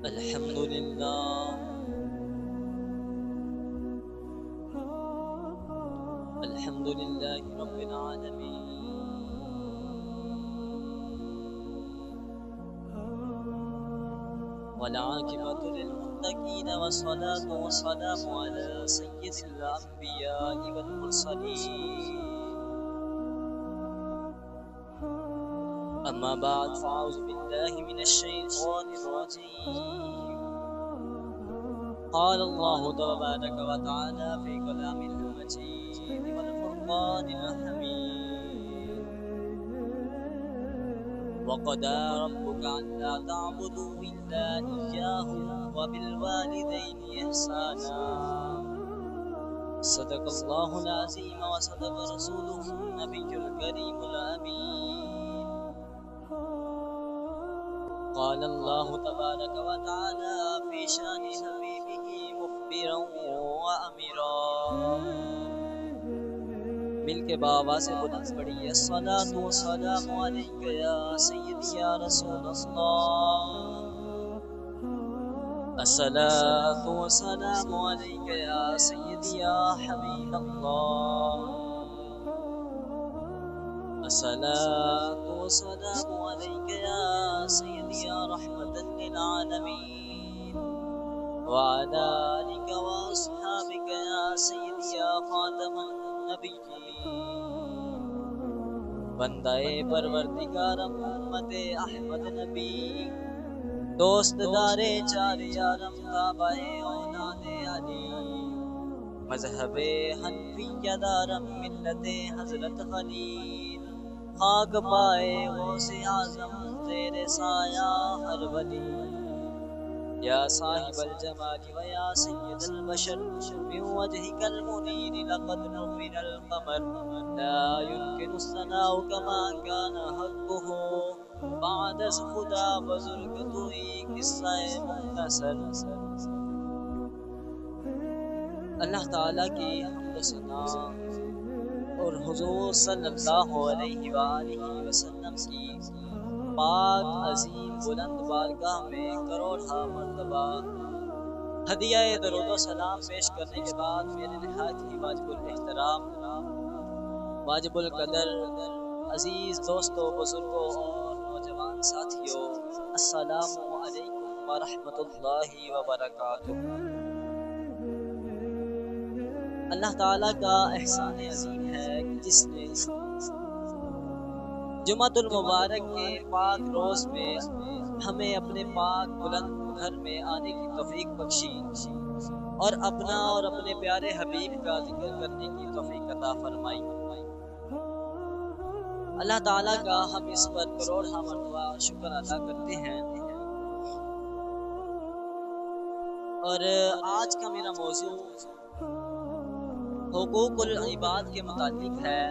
الحمد لله الحمد لله رب العالمين والعاقبة للمتقين والصلاة والسلام على سيد الأنبياء والمرسلين أما بعد فأعوذ بالله من الشيطان الرجيم قال الله تبارك وتعالى في كلامه المجيد والفرقان الحميد وقضى ربك ألا تعبدوا إلا إياه وبالوالدين إحسانا صدق الله العظيم وصدق رسوله النبي الكريم الأمين قال الله تبارك وتعالى في شان حبيبه مخبرا وأميرا مل کے بابا سے بلند پڑھیے الصلاۃ والسلام علیک یا سیدی یا رسول اللہ الصلاۃ والسلام علیک یا سیدی یا حبیب اللہ الصلاۃ والسلام علیک یا سیدی یا رحمۃ للعالمین وعلى آلك وأصحابك يا سيدي يا خاتم النبيين بندہ پروردگار محمد احمد نبی دوست دار چار یارم تابع اولاد علی مذہب حنفیہ دارم ملت حضرت خلیل خاک پائے غوث اعظم زیر سایہ ہر ولی یا صاحب الجمال ویا سید البشر من وجهك المنیر لقد نور القمر لا يمكن الثناء كما كان حقه بعد از خدا بزرگ توئی قصہ مختصر اللہ تعالیٰ کی حمد و ثنا اور حضور صلی اللہ علیہ وآلہ وسلم کی پاک عظیم بلند بارگاہ میں کروڑہ مرتبہ ہدیہ درود و سلام پیش کرنے کے بعد میرے نہایت ہی واجب الاحترام واجب القدر عزیز دوستوں بزرگوں اور نوجوان ساتھیوں السلام علیکم ورحمۃ اللہ وبرکاتہ۔ اللہ تعالیٰ کا احسان عظیم ہے کہ جس نے جمعۃ المبارک کے پاک روز میں ہمیں اپنے پاک بلند گھر میں آنے کی توفیق بخشی اور اپنا اور اپنے پیارے حبیب کا ذکر کرنے کی توفیق عطا فرمائی۔ اللہ تعالیٰ کا ہم اس پر کروڑہ مرتبہ شکر ادا کرتے ہیں۔ اور آج کا میرا موضوع حقوق العباد کے متعلق ہے۔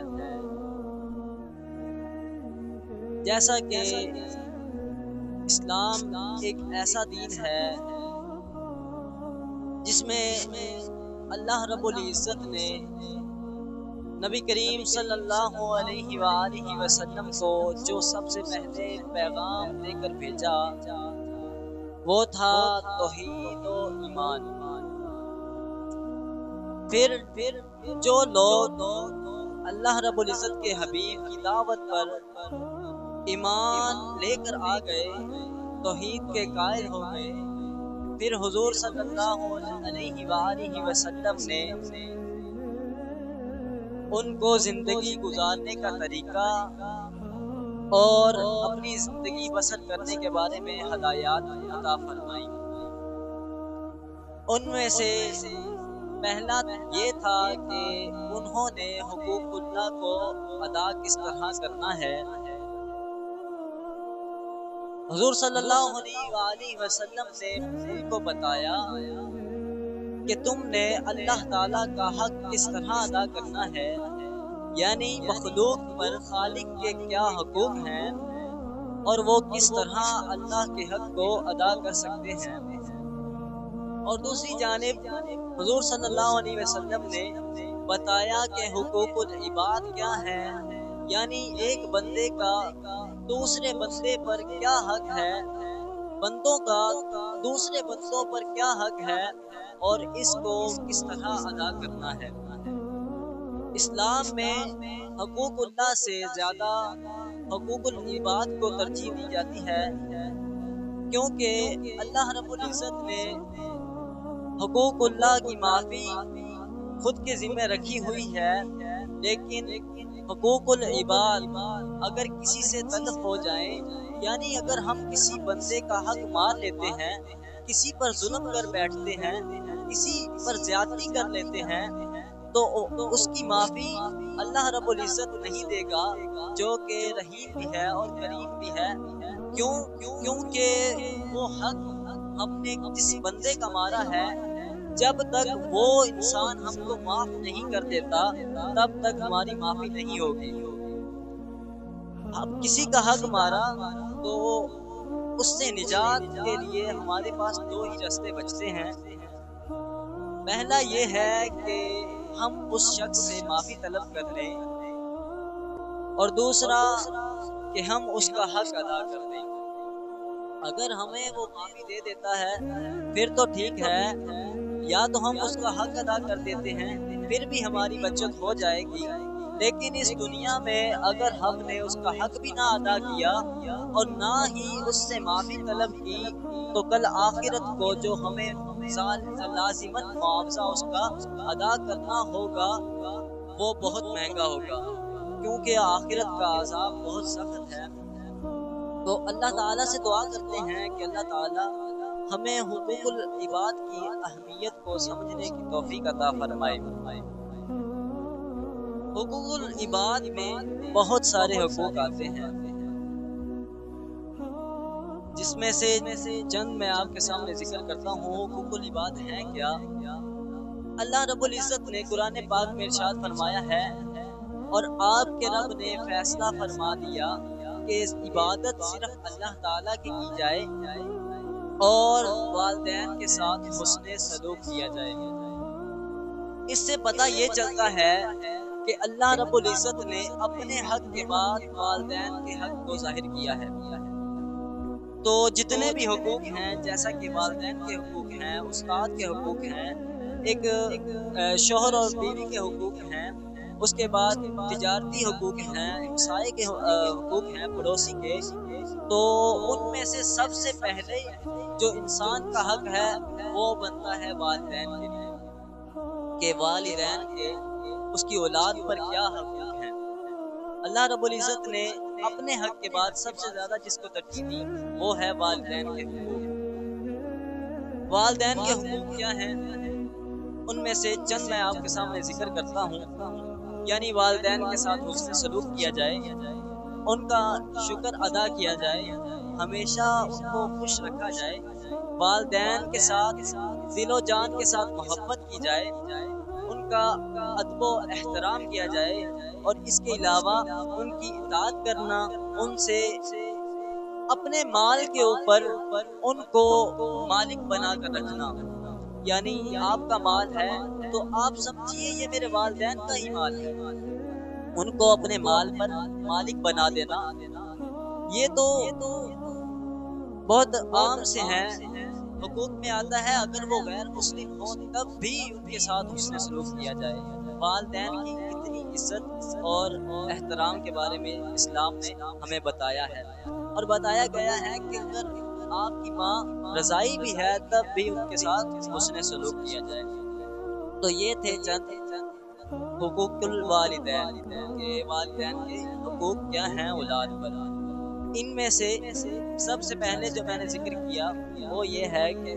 جیسا کہ اسلام ایک ایسا دین ہے جس میں اللہ رب العزت نے نبی کریم صلی اللہ علیہ وآلہ وسلم کو جو سب سے پہلے پیغام دے کر بھیجا وہ تھا توحید و ایمان۔ پھر جو لوگ اللہ رب العزت کے حبیب کی دعوت پر ایمان لے کر آ گئے، توحید کے قائل ہو گئے، پھر حضور صلی اللہ علیہ وآلہ وسلم نے ان کو زندگی گزارنے کا طریقہ اور اپنی زندگی بسر کرنے کے بارے میں ہدایات عطا فرمائی۔ ان میں سے پہلا یہ تھا کہ انہوں نے حقوق اللہ کو ادا کس طرح کرنا ہے۔ حضور صلی اللہ علیہ وآلہ وسلم نے ان کو بتایا کہ تم نے اللہ تعالیٰ کا حق کس طرح ادا کرنا ہے، یعنی مخلوق پر خالق کے کیا حقوق ہیں اور وہ کس طرح اللہ کے حق کو ادا کر سکتے ہیں۔ اور دوسری جانب حضور صلی اللہ علیہ وسلم نے بتایا کہ حقوق العباد کیا ہے، یعنی ایک بندے کا دوسرے بندے پر کیا حق ہے بندوں کا دوسرے بندوں پر کیا حق ہے اور اس کو کس طرح ادا کرنا ہے۔ اسلام میں حقوق اللہ سے زیادہ حقوق العباد کو ترجیح دی جاتی ہے، کیونکہ اللہ رب العزت نے حقوق اللہ کی معافی خود کے ذمہ رکھی ہوئی ہے، لیکن حقوق العباد اگر کسی سے تلف ہو جائیں، یعنی اگر ہم کسی بندے کا حق مار لیتے ہیں، کسی پر ظلم کر بیٹھتے ہیں، کسی پر زیادتی کر لیتے ہیں، تو اس کی معافی اللہ رب العزت نہیں دے گا، جو کہ رحیم بھی ہے اور کریم بھی ہے۔ کیونکہ وہ حق ہم نے جس بندے کا مارا ہے، جب تک وہ انسان ہم کو معاف نہیں کر دیتا تب تک ہماری معافی نہیں ہوگی۔ اب کسی کا حق مارا تو اس سے نجات کے لیے ہمارے پاس دو ہی راستے بچتے ہیں۔ پہلا یہ ہے کہ ہم اس شخص سے معافی طلب کر لیں، اور دوسرا کہ ہم اس کا حق ادا کر دیں۔ اگر ہمیں وہ معافی دے دیتا ہے پھر تو ٹھیک ہے، یا تو ہم اس کا حق ادا کر دیتے ہیں، پھر بھی ہماری بچت ہو جائے گی۔ لیکن اس دنیا میں اگر ہم نے اس کا حق بھی نہ ادا کیا اور نہ ہی اس سے معافی طلب کی، تو کل آخرت کو جو ہمیں لازماً معاوضہ اس کا ادا کرنا ہوگا وہ بہت مہنگا ہوگا، کیونکہ آخرت کا عذاب بہت سخت ہے۔ تو اللہ تعالیٰ سے دعا کرتے ہیں کہ اللہ تعالیٰ ہمیں حقوق العباد کی اہمیت کو سمجھنے کی توفیق عطا فرمائے۔ حقوق العباد میں بہت سارے حقوق آتے ہیں، جس میں سے چند میں آپ کے سامنے ذکر کرتا ہوں۔ حقوق العباد ہیں کیا؟ اللہ رب العزت نے قرآن پاک میں ارشاد فرمایا ہے، اور آپ کے رب نے فیصلہ فرما دیا کہ عبادت صرف اللہ تعالیٰ کی جائے اور والدین کے ساتھ حسن سلوک کیا جائے۔ اس سے پتہ یہ چلتا ہے کہ اللہ رب العزت نے اپنے حق کے بعد والدین کے حق کو ظاہر کیا ہے۔ تو جتنے بھی حقوق ہیں، جیسا کہ والدین کے حقوق ہیں، استاد کے حقوق ہیں، ایک شوہر اور بیوی کے حقوق ہیں، اس کے بعد تجارتی حقوق ہیں، ہمسائے کے حقوق ہیں، پڑوسی کے، تو ان میں سے سب سے پہلے جو انسان کا حق ہے وہ بنتا ہے والدین کے لیے، کہ والدین کے اس کی اولاد پر کیا حقوق ہیں۔ اللہ رب العزت نے اپنے حق کے بعد سب سے زیادہ جس کو ترجیح دی وہ ہے والدین کے حقوق۔ والدین کے حقوق کیا ہیں؟ ان میں سے چند میں آپ کے سامنے ذکر کرتا ہوں، یعنی والدین کے ساتھ حسن سلوک کیا جائے، ان کا شکر ادا کیا جائے، ہمیشہ ان کو خوش رکھا جائے، والدین کے ساتھ دل و جان کے ساتھ محبت کی جائے، ان کا ادب و احترام کیا جائے، اور اس کے علاوہ ان کی اطاعت کرنا، ان سے اپنے مال کے اوپر ان کو مالک بنا کر رکھنا، یعنی آپ کا مال ہے تو آپ سمجھیے یہ میرے والدین کا ہی مال ہے، ان کو اپنے مال پر مالک بنا دینا۔ یہ تو بہت عام سے ہیں، حقوق میں آتا ہے اگر وہ غیر مسلم ہوں تب بھی ان کے ساتھ حسن سلوک کیا جائے۔ والدین کی کتنی عزت اور احترام کے بارے میں اسلام نے ہمیں بتایا ہے، اور بتایا گیا ہے کہ اگر آپ کی ماں رضائی بھی ہے تب بھی ان کے ساتھ حسن سلوک کیا جائے۔ تو یہ تھے چند حقوق الوالدین، کہ والدین کے حقوق کیا ہیں اولاد پر۔ ان میں سے سب سے پہلے جو میں نے ذکر کیا وہ یہ ہے کہ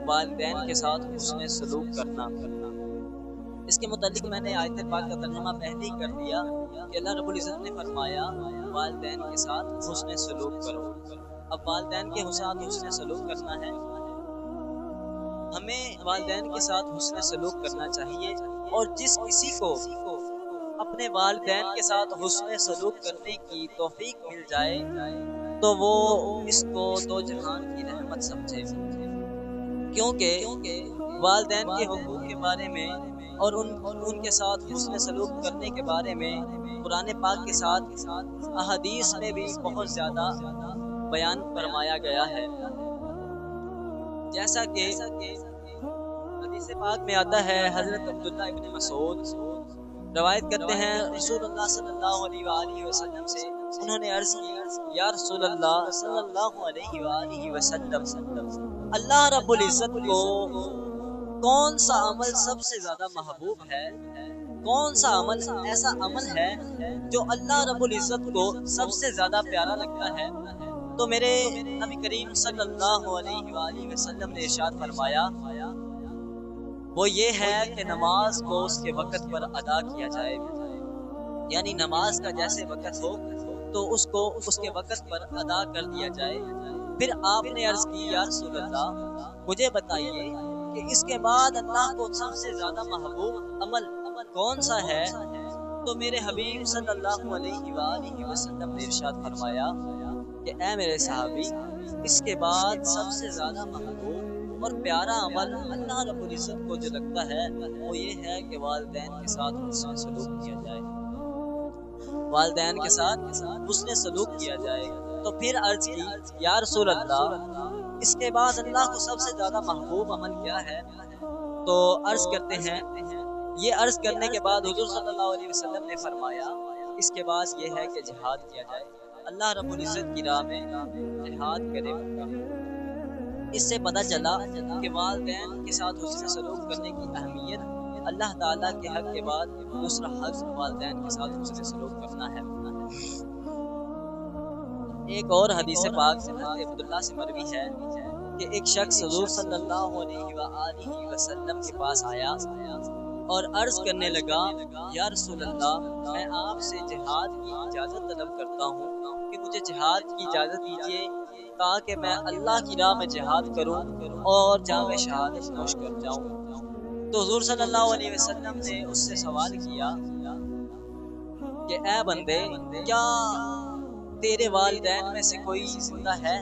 والدین کے ساتھ حسن سلوک کرنا۔ اس کے متعلق میں نے آیت پاک کا ترجمہ پہلے ہی کر دیا کہ اللہ رب العزت نے فرمایا والدین کے ساتھ حسن سلوک کرو۔ اب والدین کے ساتھ حسن سلوک کرنا ہے، ہمیں والدین کے ساتھ حسن سلوک کرنا چاہیے، اور جس کسی کو اپنے والدین کے ساتھ حسن سلوک کرنے کی توفیق مل جائے تو وہ اس کو دو جہان کی رحمت سمجھے، کیونکہ والدین کے حقوق کے بارے میں اور ان کے ساتھ حسن سلوک کرنے کے بارے میں قرآن پاک کے ساتھ احادیث میں بھی بہت زیادہ بیان فرمایا گیا ہے۔ جیسا کہ حدیث پاک میں آتا ہے، حضرت عبداللہ ابن مسعود روایت کرتے ہیں رسول اللہ صلی اللہ علیہ وآلہ وسلم سے، انہوں نے عرض کی یا رسول اللہ صلی اللہ علیہ وآلہ وسلم، اللہ رب العزت کو کون سا عمل سب سے زیادہ محبوب ہے؟ کون سا عمل ایسا عمل ہے جو اللہ رب العزت کو سب سے زیادہ پیارا لگتا ہے؟ تو میرے نبی کریم صلی اللہ علیہ وآلہ وسلم نے ارشاد فرمایا، وہ یہ ہے کہ نماز کو اس کے وقت پر ادا کیا جائے، یعنی نماز کا جیسے وقت ہو تو اس کو اس کے وقت پر ادا کر دیا جائے۔ پھر آپ نے عرض کی یا رسول اللہ مجھے بتائیے کہ اس کے بعد اللہ کو سب سے زیادہ محبوب عمل کون سا ہے؟ تو میرے حبیب صلی اللہ علیہ وآلہ وسلم نے ارشاد فرمایا کہ اے میرے صحابی، اس کے بعد سب سے زیادہ محبوب اور پیارا عمل اللہ رب العزت کو جو لگتا ہے وہ یہ ہے کہ والدین کے ساتھ حسن سلوک کیا جائے، والدین کے ساتھ حسن سلوک کیا جائے۔ تو پھر عرض کی یا رسول اللہ اس کے بعد اللہ کو سب سے زیادہ محبوب عمل کیا ہے؟ تو عرض کرتے ہیں، یہ عرض کرنے کے بعد حضور صلی اللہ علیہ وسلم نے فرمایا اس کے بعد یہ ہے کہ جہاد کیا جائے، اللہ رب العزت کی راہ میں جہاد کرے۔ اس سے پتہ چلا کہ والدین کے ساتھ حسن سلوک کرنے کی اہمیت، اللہ تعالیٰ کے حق کے بعد دوسرا حق والدین کے ساتھ حسن سلوک کرنا ہے۔ ایک اور حدیث پاک سے حضرت عبداللہ سے مروی ہے کہ ایک شخص حضور صلی اللہ علیہ وآلہ وسلم کے پاس آیا اور عرض کرنے لگا یا رسول اللہ میں آپ سے جہاد کی اجازت طلب کرتا ہوں کہ مجھے جہاد کی اجازت دیجیے تاکہ میں اللہ کی راہ میں جہاد کروں اور جام شہادت نوش کر جاؤں۔ تو حضور صلی اللہ علیہ وسلم نے اس سے سوال کیا کہ اے بندے، کیا تیرے والدین میں سے کوئی زندہ ہے؟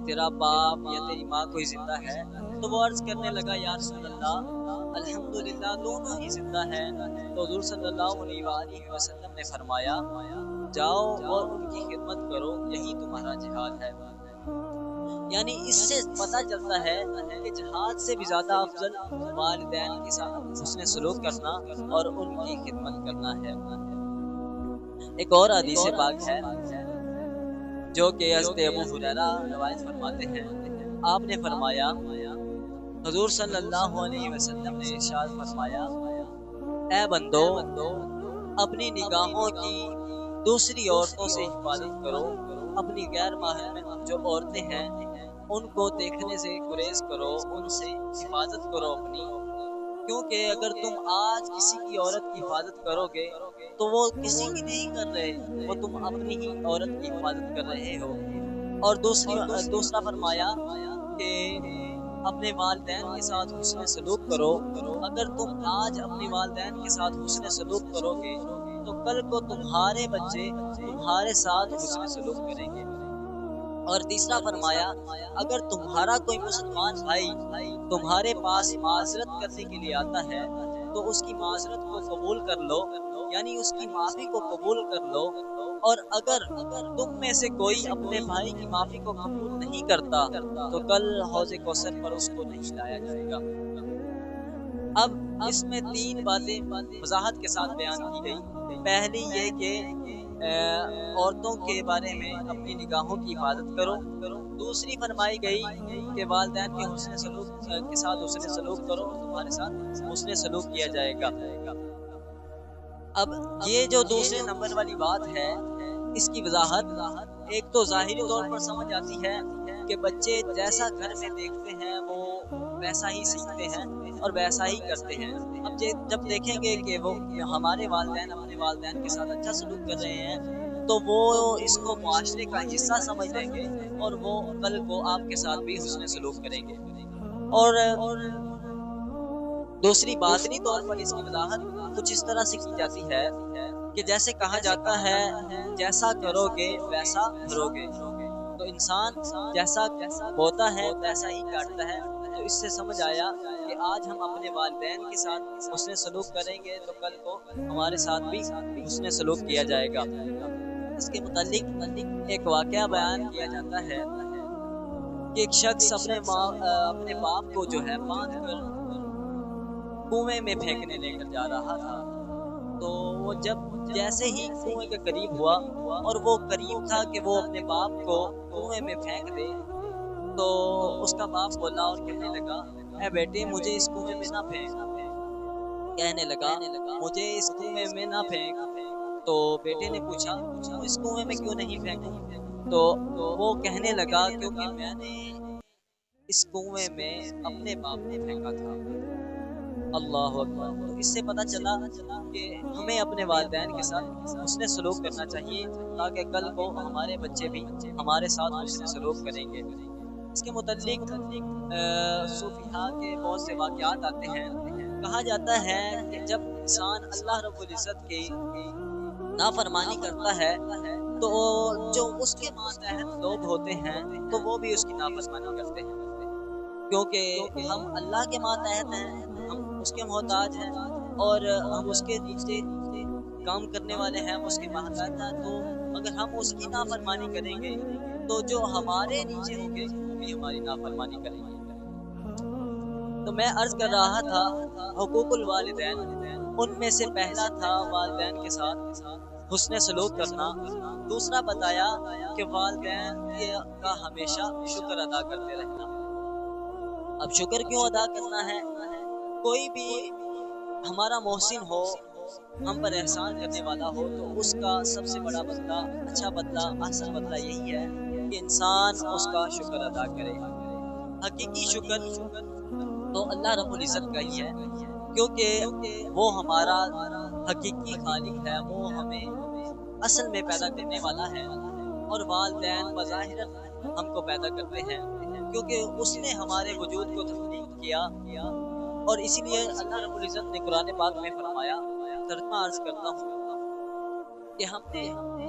تیرا باپ یا تیری ماں کوئی زندہ ہے؟ تو وہ عرض کرنے لگا یا رسول اللہ الحمدللہ دونوں ہی زندہ ہیں۔ تو حضور صلی اللہ علیہ وآلہ وسلم نے فرمایا جاؤ اور ان کی خدمت کرو، یہی تمہارا جہاد ہے۔ یعنی اس سے پتہ چلتا ہے کہ جہاد سے بھی زیادہ افضل والدین کے ساتھ حسن سلوک کرنا اور ان کی خدمت کرنا ہے۔ ایک اور حدیث پاک ہے جو کہ حضرت ابو ہریرہ روایت فرماتے ہیں، آپ نے فرمایا حضور صلی اللہ علیہ وسلم نے ارشاد فرمایا اے بندو اپنی نگاہوں کی دوسری عورتوں سے حفاظت کرو، اپنی غیر محرم جو عورتیں ہیں ان کو دیکھنے سے گریز کرو، ان سے حفاظت کرو اپنی، کیونکہ اگر تم آج کسی کی عورت کی حفاظت کرو گے تو وہ کسی کی نہیں کر رہے، وہ تم اپنی ہی عورت کی حفاظت کر رہے ہو۔ اور دوسرا فرمایا کہ اپنے والدین کے ساتھ حسن سلوک کرو، اگر تم آج اپنے والدین کے ساتھ حسن سلوک کرو گے تو کل کو تمہارے بچے تمہارے ساتھ حسن سلوک کریں گے۔ اور تیسرا فرمایا اگر تمہارا کوئی مسلمان بھائی تمہارے پاس معذرت کرنے کے لیے آتا ہے تو اس کی معذرت کو قبول کر لو، یعنی اس کی معافی کو قبول کر لو، اور اگر تم میں سے کوئی اپنے بھائی کی معافی کو قبول نہیں کرتا تو کل حوض کوثر پر اس کو نہیں لایا جائے گا۔ اب اس میں تین باتیں وضاحت کے ساتھ بیان کی گئی۔ پہلی یہ کہ عورتوں کے بارے میں اپنی نگاہوں کی حفاظت کرو، دوسری فرمائی گئی کہ والدین کے حسن سلوک کے ساتھ حسن سلوک کرو اور تمہارے ساتھ حسن سلوک کیا جائے گا۔ اب یہ جو دوسرے نمبر والی بات ہے اس کی وضاحت ایک تو ظاہری طور پر سمجھ آتی ہے کہ بچے جیسا گھر میں دیکھتے ہیں وہ ویسا ہی سیکھتے ہیں اور ویسا ہی کرتے ہیں۔ اب جب دیکھیں گے کہ وہ ہمارے والدین اپنے والدین کے ساتھ اچھا سلوک کر رہے ہیں تو وہ اس کو معاشرے کا حصہ سمجھ لیں گے اور وہ کل کو آپ کے ساتھ بھی حسن سلوک کریں گے۔ اور دوسری باطنی طور پر اس کی وضاحت کچھ اس طرح سے کی جاتی ہے کہ جیسے کہا جاتا ہے جیسا کرو گے ویسا بھرو گے، تو انسان جیسا بوتا ہے ویسا ہی کاٹتا ہے۔ تو اس سے سمجھ آیا کہ آج ہم اپنے والدین کے ساتھ حسن سلوک کریں گے تو کل کو ہمارے ساتھ بھی حسن سلوک کیا جائے گا۔ اس کے متعلق ایک واقعہ بیان کیا جاتا ہے کہ ایک شخص اپنے باپ کو جو ہے باندھ کر کنویں میں پھینکنے لے کر جا رہا تھا، تو وہ جیسے ہی کنویں کے قریب ہوا اور وہ قریب تھا کہ وہ اپنے باپ کو کنویں میں پھینک دے، تو اس کا باپ بولا اور کہنے لگا اے بیٹے مجھے اس کنویں میں نہ پھینک، کہنے لگا مجھے اس کنویں میں نہ پھینک۔ تو بیٹے نے پوچھا اس کنویں میں کیوں نہیں پھینکوں؟ تو وہ کہنے لگا کیونکہ میں نے اس کنویں میں اپنے باپ کو پھینکا تھا۔ اللہ اکبر۔ تو اس سے پتہ چلا کہ ہمیں اپنے والدین کے ساتھ حسن سلوک کرنا چاہیے تاکہ کل کو ہمارے بچے بھی ہمارے ساتھ حسن سلوک کریں گے۔ اس کے متعلق صوفیاء کے بہت سے واقعات آتے ہیں۔ کہا جاتا ہے کہ جب انسان اللہ رب العزت کی نافرمانی کرتا ہے تو جو اس کے ماتحت لوگ ہوتے ہیں تو وہ بھی اس کی نافرمانی کرتے ہیں، کیونکہ ہم اللہ کے ماتحت ہیں، ہم اس کے محتاج ہیں اور ہم اس کے نیچے کام کرنے والے ہیں، ہم اس کے محتاج ہیں۔ تو اگر ہم اس کی نافرمانی کریں گے تو جو ہمارے نیچے ہوں گے وہ بھی ہماری نافرمانی کریں گے۔ تو میں عرض کر رہا تھا حقوق الوالدین، ان میں سے پہلا تھا والدین کے ساتھ حسن سلوک کرنا، دوسرا بتایا کہ والدین کا ہمیشہ شکر ادا کرتے رہنا۔ اب شکر کیوں ادا کرنا ہے؟ کوئی بھی ہمارا محسن ہو، ہم پر احسان کرنے والا ہو، تو اس کا سب سے بڑا بدلہ، اچھا بدلہ، احسن بدلہ یہی ہے کہ انسان اس کا شکر ادا کرے۔ حقیقی شکر تو اللہ رب العزت کا ہی ہے، کیونکہ وہ ہمارا حقیقی خالق ہے، وہ ہمیں اصل میں پیدا کرنے والا ہے، اور والدین بظاہر ہم کو پیدا کرتے ہیں کیونکہ اس نے ہمارے وجود کو تخلیق کیا، اور اسی لیے اللہ رب العزت نے قرآن پاک میں فرمایا، ترجمہ عرض کرتا ہوں کہ ہم نے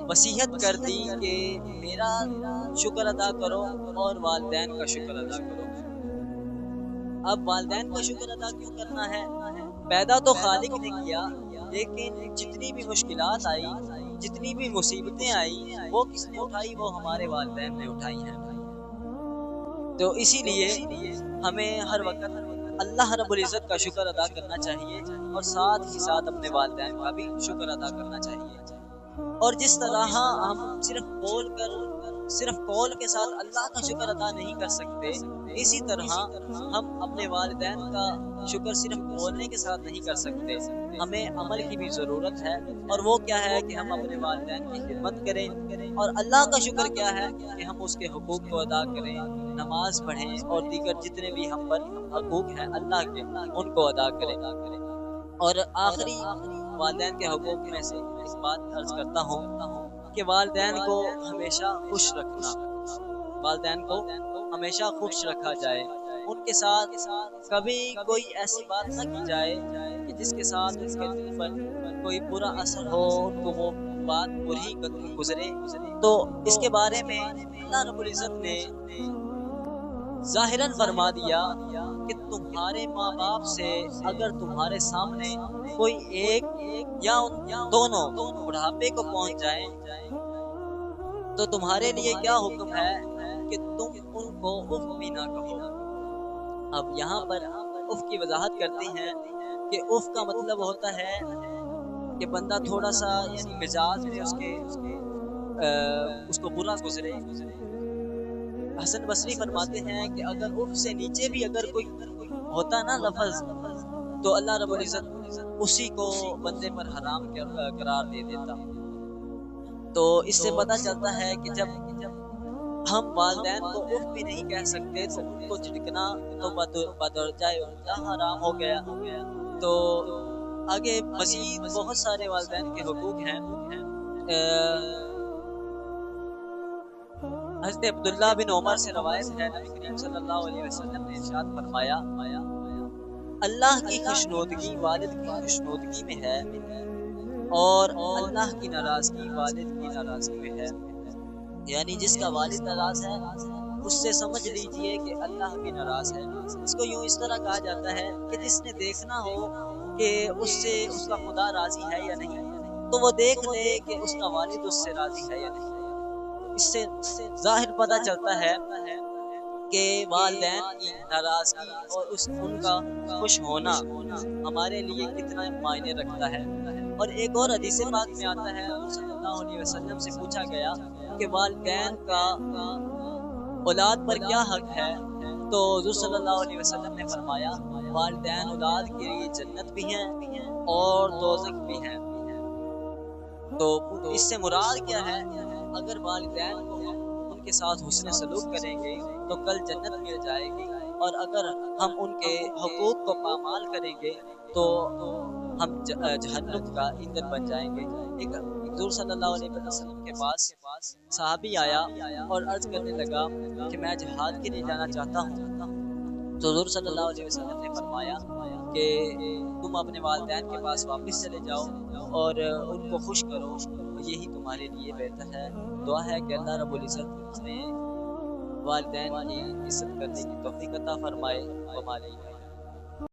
وصیت کر دی کہ میرا شکر ادا کرو اور والدین کا شکر ادا کرو۔ اب والدین کا شکر ادا کیوں کرنا ہے؟ پیدا تو خالق نے کیا، لیکن جتنی بھی مشکلات آئی، جتنی بھی مصیبتیں آئی، وہ کس نے اٹھائی؟ وہ ہمارے والدین نے اٹھائی ہیں۔ تو اسی لیے ہمیں ہر وقت اللہ رب العزت کا شکر ادا کرنا چاہیے اور ساتھ ہی ساتھ اپنے والدین کا بھی شکر ادا کرنا چاہیے۔ اور جس طرح ہم صرف قول کے ساتھ اللہ کا شکر ادا نہیں کر سکتے، اسی طرح ہم اپنے والدین کا شکر صرف بولنے کے ساتھ نہیں کر سکتے، ہمیں عمل کی بھی ضرورت ہے۔ اور وہ کیا ہے کہ ہم اپنے والدین کی خدمت کریں، اور اللہ کا شکر کیا ہے کہ ہم اس کے حقوق کو ادا کریں، نماز پڑھیں اور دیگر جتنے بھی ہم پر حقوق ہیں اللہ کے، ان کو ادا کریں۔ اور آخری والدین کے حقوق میں سے ایک بات عرض کرتا ہوں کہ والدین کو ہمیشہ خوش رکھنا، والدین کو ہمیشہ خوش رکھا جائے، ان کے ساتھ کبھی کوئی ایسی بات نہ کی جائے کہ جس کے ساتھ ان کے دل پر کوئی برا اثر ہو، ان کو وہ بات بری گزرے۔ تو اس کے بارے میں اللہ رب العزت نے ظاہراً فرما دیا کہ تمہارے ماں باپ سے اگر تمہارے سامنے کوئی ایک یا دونوں بڑھاپے کو پہنچ جائیں تو تمہارے لیے کیا حکم ہے کہ تم ان کو اف بھی نہ کہو۔ اب یہاں پر اف کی وضاحت کرتے ہیں کہ اف کا مطلب ہوتا ہے کہ بندہ تھوڑا سا یعنی مزاج میں اس کو برا گزرے۔ حسن بصری فرماتے ہیں کہ اگر اف سے نیچے بھی اگر کوئی ہوتا نا لفظ، تو اللہ رب العزت اسی کو بندے پر حرام قرار دے دیتا۔ تو اس سے پتہ چلتا ہے کہ جب ہم والدین کو اف بھی نہیں کہہ سکتے تو ان کو جھڑکنا تو بدرجہ اونچا حرام ہو گیا۔ تو آگے مزید بہت سارے والدین کے حقوق ہیں۔ حضرت عبداللہ بن عمر سے روایت ہے، نبی کریم صلی اللہ علیہ وسلم نے ارشاد فرمایا، اللہ کی خوشنودگی والد کی خوشنودگی میں ہے، اور اللہ کی ناراضگی والد کی ناراضگی میں ہے۔ یعنی جس کا والد ناراض ہے اس سے سمجھ لیجئے کہ اللہ بھی ناراض ہے۔ اس کو یوں اس طرح کہا جاتا ہے کہ جس نے دیکھنا ہو کہ اس سے اس کا خدا راضی ہے یا نہیں، تو وہ دیکھ لے کہ اس کا والد اس سے راضی ہے یا نہیں۔ اس سے ظاہر پتہ چلتا ہے کہ والدین کی ناراضگی اور ان کا خوش ہونا ہمارے لیے کتنا معنی رکھتا ہے۔ اور ایک اور حدیث پاک میں آتا ہے، حضور صلی اللہ علیہ وسلم سے پوچھا گیا کہ والدین کا اولاد پر کیا حق ہے، تو حضور صلی اللہ علیہ وسلم نے فرمایا والدین اولاد کے لیے جنت بھی ہیں اور دوزخ بھی ہیں۔ تو اس سے مراد کیا ہے؟ اگر والدین کو ان کے ساتھ حسن سلوک کریں گے تو کل جنت مل جائے گی، اور اگر ہم ان کے حقوق کو پامال کریں گے تو ہم جہنم کا ایندھن بن جائیں گے۔ ایک حضور صلی اللہ علیہ وسلم کے پاس صحابی آیا اور عرض کرنے لگا کہ میں جہاد کے لیے جانا چاہتا ہوں، تو حضور صلی اللہ علیہ وسلم نے فرمایا کہ تم اپنے والدین کے پاس واپس چلے جاؤ اور ان کو خوش کرو، یہی تمہارے لیے بہتر ہے۔ دعا ہے کہ اللہ رب العزت ہمیں والدین کی عزت کرنے کی توفیق عطا فرمائے۔